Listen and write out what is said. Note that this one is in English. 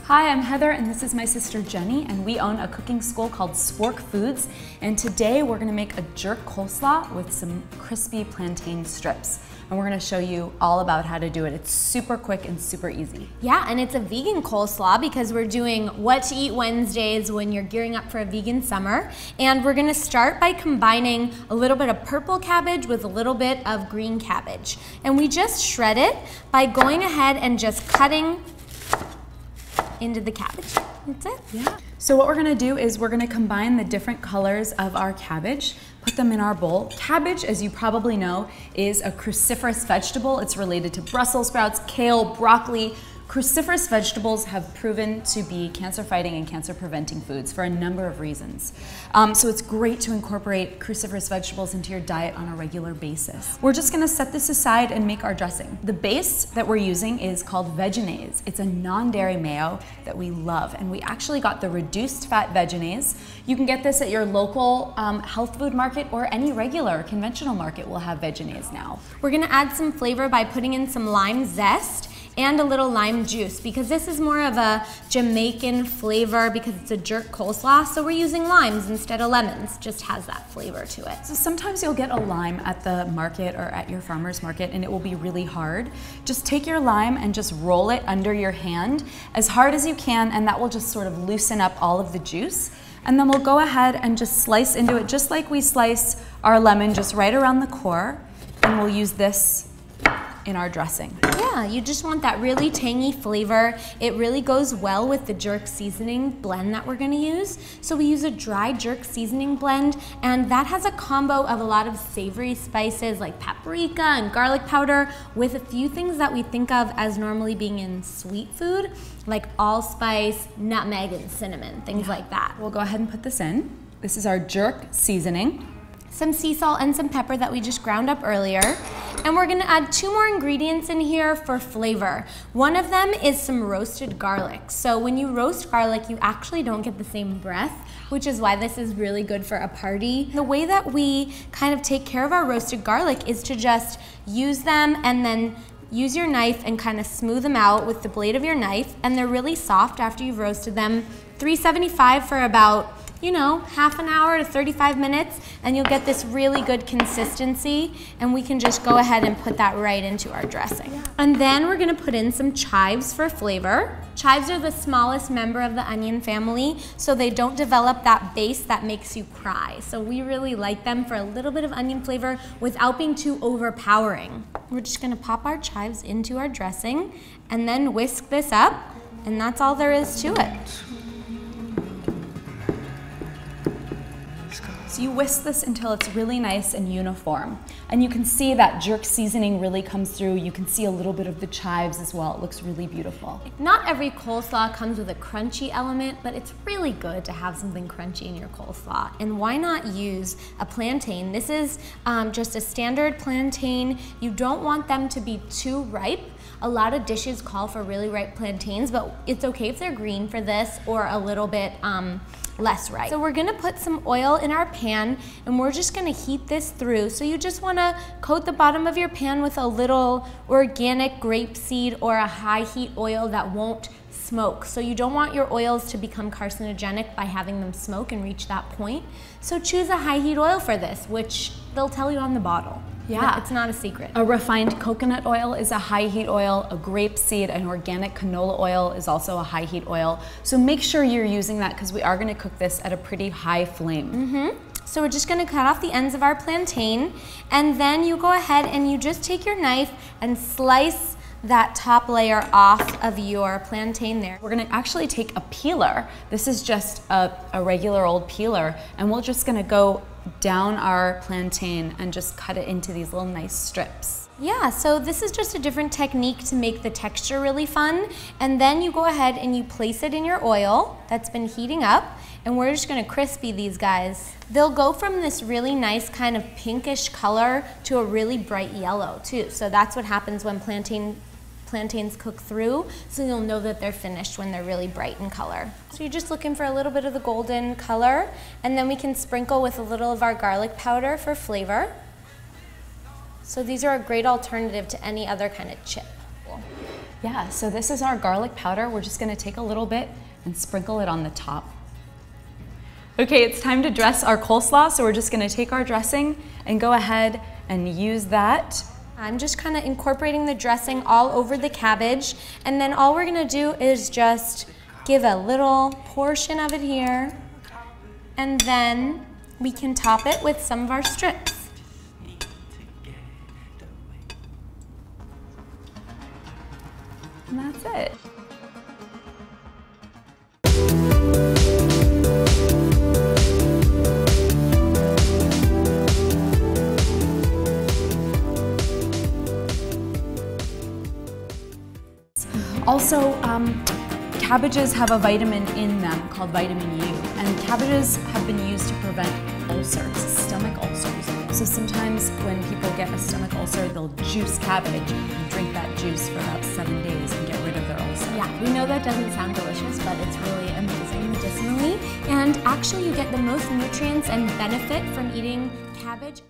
Hi, I'm Heather and this is my sister Jenny, and we own a cooking school called Spork Foods, and today we're gonna make a jerk coleslaw with some crispy plantain strips. And we're gonna show you all about how to do it. It's super quick and super easy. Yeah, and it's a vegan coleslaw because we're doing What to Eat Wednesdays when you're gearing up for a vegan summer. And we're gonna start by combining a little bit of purple cabbage with a little bit of green cabbage. And we just shred it by going ahead and just cutting into the cabbage. That's it. Yeah. So what we're gonna do is we're gonna combine the different colors of our cabbage, put them in our bowl. Cabbage, as you probably know, is a cruciferous vegetable. It's related to Brussels sprouts, kale, broccoli. Cruciferous vegetables have proven to be cancer-fighting and cancer-preventing foods for a number of reasons. So it's great to incorporate cruciferous vegetables into your diet on a regular basis. We're just gonna set this aside and make our dressing. The base that we're using is called Vegenaise. It's a non-dairy mayo that we love, and we actually got the reduced fat Vegenaise. You can get this at your local health food market, or any regular conventional market will have Vegenaise now. We're gonna add some flavor by putting in some lime zest and a little lime juice, because this is more of a Jamaican flavor because it's a jerk coleslaw, so we're using limes instead of lemons. Just has that flavor to it. So sometimes you'll get a lime at the market or at your farmer's market and it will be really hard. Just take your lime and just roll it under your hand as hard as you can, and that will just sort of loosen up all of the juice. And then we'll go ahead and just slice into it just like we slice our lemon, just right around the core, and we'll use this in our dressing. Yeah, you just want that really tangy flavor. It really goes well with the jerk seasoning blend that we're gonna use. So we use a dry jerk seasoning blend, and that has a combo of a lot of savory spices like paprika and garlic powder with a few things that we think of as normally being in sweet food, like allspice, nutmeg, and cinnamon, things like that. We'll go ahead and put this in. This is our jerk seasoning. Some sea salt and some pepper that we just ground up earlier. And we're gonna add 2 more ingredients in here for flavor. One of them is some roasted garlic. So when you roast garlic, you actually don't get the same breath, which is why this is really good for a party. The way that we kind of take care of our roasted garlic is to just use them and then use your knife and kind of smooth them out with the blade of your knife, and they're really soft after you've roasted them. 375 for about, you know, half an hour to 35 minutes, and you'll get this really good consistency, and we can just go ahead and put that right into our dressing. Yeah. And then we're gonna put in some chives for flavor. Chives are the smallest member of the onion family, so they don't develop that base that makes you cry. So we really like them for a little bit of onion flavor without being too overpowering. We're just gonna pop our chives into our dressing and then whisk this up, and that's all there is to it. So you whisk this until it's really nice and uniform. And you can see that jerk seasoning really comes through. You can see a little bit of the chives as well. It looks really beautiful. Not every coleslaw comes with a crunchy element, but it's really good to have something crunchy in your coleslaw. And why not use a plantain? This is just a standard plantain. You don't want them to be too ripe. A lot of dishes call for really ripe plantains, but it's okay if they're green for this, or a little bit less ripe. So we're gonna put some oil in our pan, and we're just gonna heat this through. So you just wanna coat the bottom of your pan with a little organic grapeseed or a high heat oil that won't smoke. So you don't want your oils to become carcinogenic by having them smoke and reach that point. So choose a high heat oil for this, which they'll tell you on the bottle. Yeah. It's not a secret. A refined coconut oil is a high heat oil. A grapeseed, an organic canola oil is also a high heat oil. So make sure you're using that, because we are gonna cook this at a pretty high flame. So we're just gonna cut off the ends of our plantain, and then you go ahead and you just take your knife and slice that top layer off of your plantain there. We're gonna actually take a peeler. This is just a regular old peeler, and we're just gonna go down our plantain and just cut it into these little nice strips. Yeah, so this is just a different technique to make the texture really fun. And then you go ahead and you place it in your oil that's been heating up, and we're just gonna crispy these guys. They'll go from this really nice kind of pinkish color to a really bright yellow too. So that's what happens when plantains cook through, so you'll know that they're finished when they're really bright in color. So you're just looking for a little bit of the golden color, and then we can sprinkle with a little of our garlic powder for flavor. So these are a great alternative to any other kind of chip. Yeah, so this is our garlic powder. We're just gonna take a little bit and sprinkle it on the top. Okay, it's time to dress our coleslaw, so we're just gonna take our dressing and go ahead and use that. I'm just kind of incorporating the dressing all over the cabbage, and then all we're gonna do is just give a little portion of it here, and then we can top it with some of our strips. And that's it. Also, cabbages have a vitamin in them called vitamin U, and cabbages have been used to prevent ulcers, stomach ulcers. So sometimes when people get a stomach ulcer, they'll juice cabbage and drink that juice for about 7 days and get rid of their ulcer. Yeah, we know that doesn't sound delicious, but it's really amazing medicinally. And actually you get the most nutrients and benefit from eating cabbage.